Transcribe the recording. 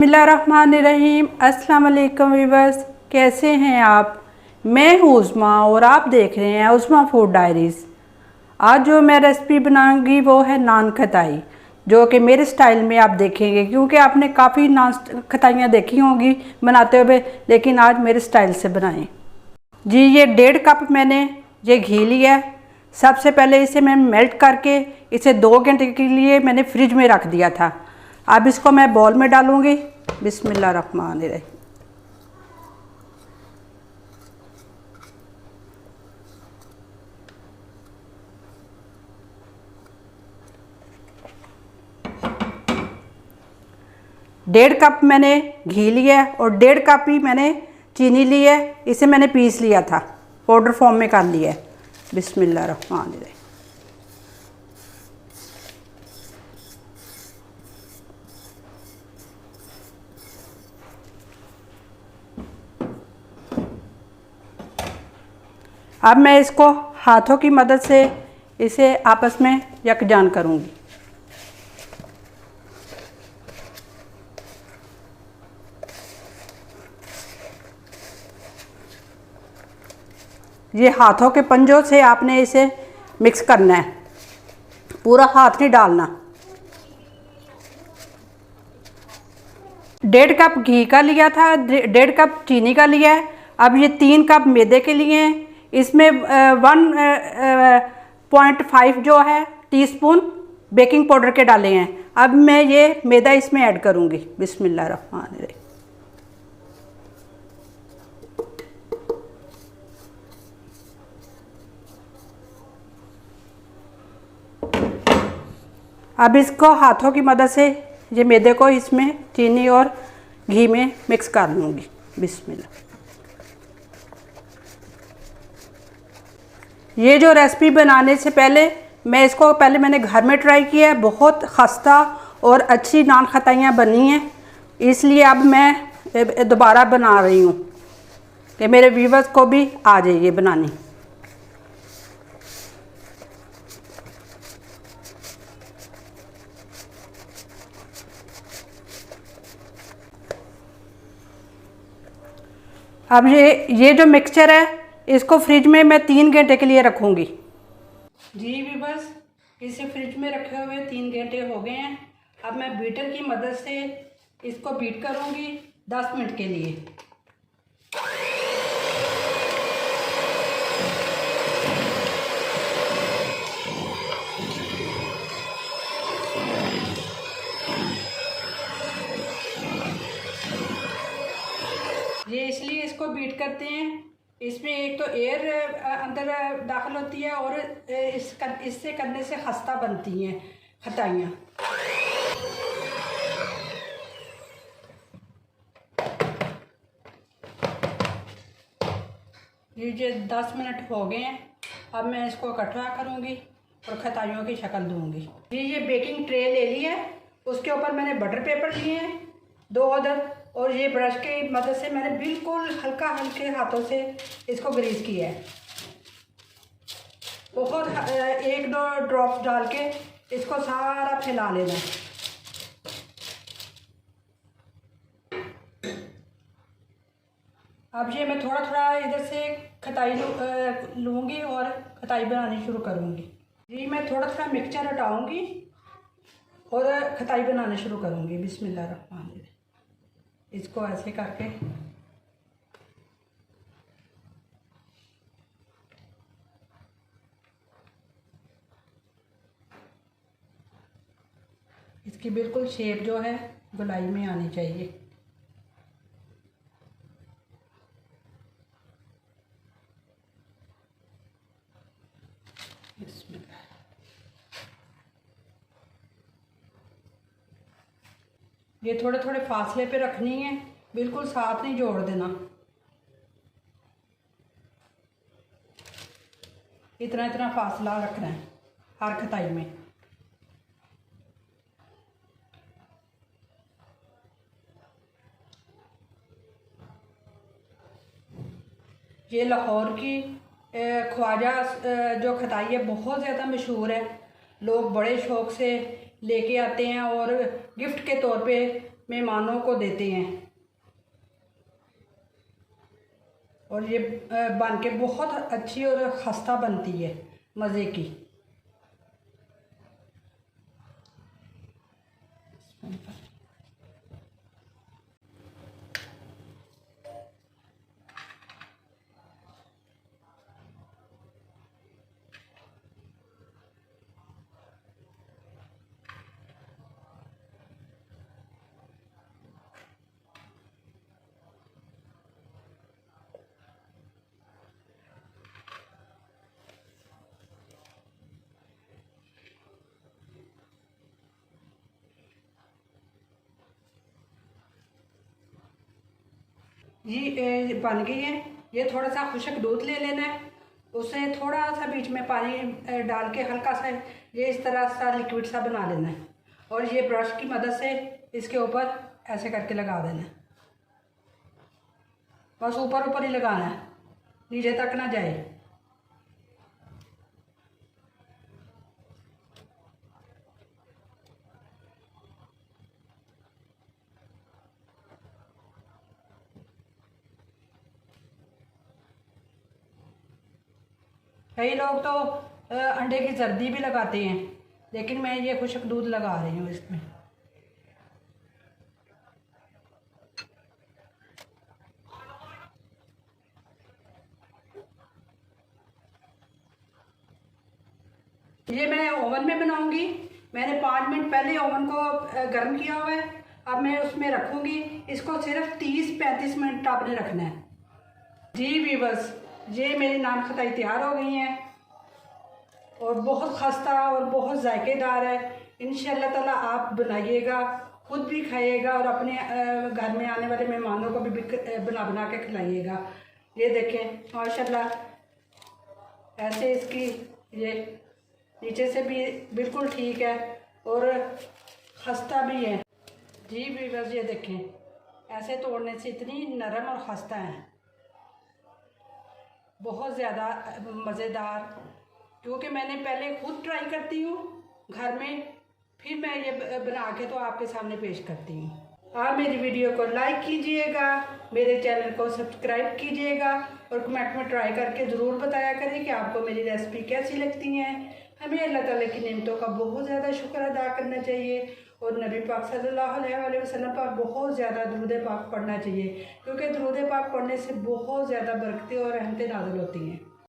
बिस्मिल्लाहिर्रहमानिर्रहीम। अस्सलाम वालेकुम व्यूअर्स, कैसे हैं आप? मैं हूँ उस्मा और आप देख रहे हैं उस्मा फूड डायरीज़। आज जो मैं रेसिपी बनाऊंगी वो है नान खताई, जो कि मेरे स्टाइल में आप देखेंगे, क्योंकि आपने काफ़ी नान खताइयाँ देखी होंगी बनाते हुए, लेकिन आज मेरे स्टाइल से बनाएं जी। ये 1.5 कप मैंने ये घी लिया है। सबसे पहले इसे मैं मेल्ट करके इसे 2 घंटे के लिए मैंने फ्रिज में रख दिया था। अब इसको मैं बॉल में डालूंगी। बिस्मिल्लाहिर्रहमानिर्रहीम। डेढ़ कप मैंने घी लिया है और 1.5 कप ही मैंने चीनी ली है। इसे मैंने पीस लिया था, पाउडर फॉर्म में कर लिया है। बिस्मिल्लाहिर्रहमानिर्रहीम। अब मैं इसको हाथों की मदद से इसे आपस में यकजान करूंगी। ये हाथों के पंजों से आपने इसे मिक्स करना है, पूरा हाथ नहीं डालना। 1.5 कप घी का लिया था, 1.5 कप चीनी का लिया है। अब ये 3 कप मैदे के लिए हैं। इसमें 1.5 जो है टीस्पून बेकिंग पाउडर के डाले हैं। अब मैं ये मैदा इसमें ऐड करूँगी। बिस्मिल्लाहिर्रहमानिर्रहीम। अब इसको हाथों की मदद से ये मैदे को इसमें चीनी और घी में मिक्स कर लूँगी। बिस्मिल्लाह। ये जो रेसिपी बनाने से पहले मैंने घर में ट्राई किया है। बहुत खस्ता और अच्छी नान खताइयाँ बनी हैं, इसलिए अब मैं दोबारा बना रही हूँ कि मेरे व्यूअर्स को भी आ जाए ये बनानी। अब ये जो मिक्सचर है इसको फ्रिज में मैं 3 घंटे के लिए रखूँगी जी। भी बस इसे फ्रिज में रखे हुए 3 घंटे हो गए हैं। अब मैं बीटर की मदद से इसको बीट करूँगी 10 मिनट के लिए। ये इसलिए इसको बीट करते हैं, इसमें एक तो एयर अंदर दाखिल होती है और इससे करने से खस्ता बनती हैं खटाइयाँ। ये 10 मिनट हो गए हैं। अब मैं इसको इकट्ठा करूँगी और खटाइयों की शक्ल दूँगी। ये बेकिंग ट्रे ले ली है, उसके ऊपर मैंने बटर पेपर लिए हैं 2 अदद, और ये ब्रश की मदद से मैंने बिल्कुल हल्के हाथों से इसको ग्रीस किया है। बहुत 1-2 ड्रॉप्स डाल के इसको सारा फैला लेना है। अब ये मैं थोड़ा थोड़ा इधर से खटाई लूँगी और खटाई बनानी शुरू करूँगी जी। मैं थोड़ा थोड़ा मिक्सचर हटाऊँगी और खटाई बनाना शुरू करूँगी। बिस्मिल्लाहिर्रहमानिर्रहीम। इसको ऐसे करके इसकी बिल्कुल शेप जो है गोलाई में आनी चाहिए। ये थोड़े थोड़े फासले पे रखनी है, बिल्कुल साथ नहीं जोड़ देना। इतना फासला रखना है हर खटाई में। ये लाहौर की ख्वाजा जो खटाई है बहुत ज़्यादा मशहूर है। लोग बड़े शौक़ से लेके आते हैं और गिफ्ट के तौर पे मेहमानों को देते हैं। और ये बन के बहुत अच्छी और खस्ता बनती है, मज़े की। ये बन गई है। ये थोड़ा सा खुश्क दूध ले लेना है, उसे थोड़ा सा बीच में पानी डाल के हल्का सा ये इस तरह सा लिक्विड सा बना लेना है। और ये ब्रश की मदद से इसके ऊपर ऐसे करके लगा देना है। बस ऊपर ऊपर ही लगाना है, नीचे तक ना जाए। कई लोग तो अंडे की जर्दी भी लगाते हैं, लेकिन मैं ये खुश्क दूध लगा रही हूँ इसमें। ये मैं ओवन में बनाऊंगी। मैंने 5 मिनट पहले ओवन को गर्म किया हुआ है। अब मैं उसमें रखूंगी। इसको सिर्फ 30-35 मिनट आपने रखना है। जी वीवर्स, ये मेरी नान खताई तैयार हो गई हैं और बहुत खस्ता और बहुत जायकेदार है। इंशाल्लाह ताला आप बनाइएगा, खुद भी खाइएगा और अपने घर में आने वाले मेहमानों को भी बना बना के खिलाइएगा। ये देखें माशाल्लाह, ऐसे इसकी ये नीचे से भी बिल्कुल ठीक है और खस्ता भी है। जी वीवर्स, ये देखें ऐसे तोड़ने से इतनी नरम और खस्ता है, बहुत ज़्यादा मज़ेदार। क्योंकि मैंने पहले खुद ट्राई करती हूँ घर में, फिर मैं ये बना के तो आपके सामने पेश करती हूँ। आप मेरी वीडियो को लाइक कीजिएगा, मेरे चैनल को सब्सक्राइब कीजिएगा और कमेंट में ट्राई करके ज़रूर बताया करें कि आपको मेरी रेसिपी कैसी लगती हैं। हमें अल्लाह ताला की नेमतों का बहुत ज़्यादा शुक्र अदा करना चाहिए और नबी पाक सल्लल्लाहु अलैहि वसल्लम पर बहुत ज़्यादा दुरूद पाक पढ़ना चाहिए, क्योंकि दुरूद पाक पढ़ने से बहुत ज़्यादा बरकतें और रहमतें नाज़िल होती हैं।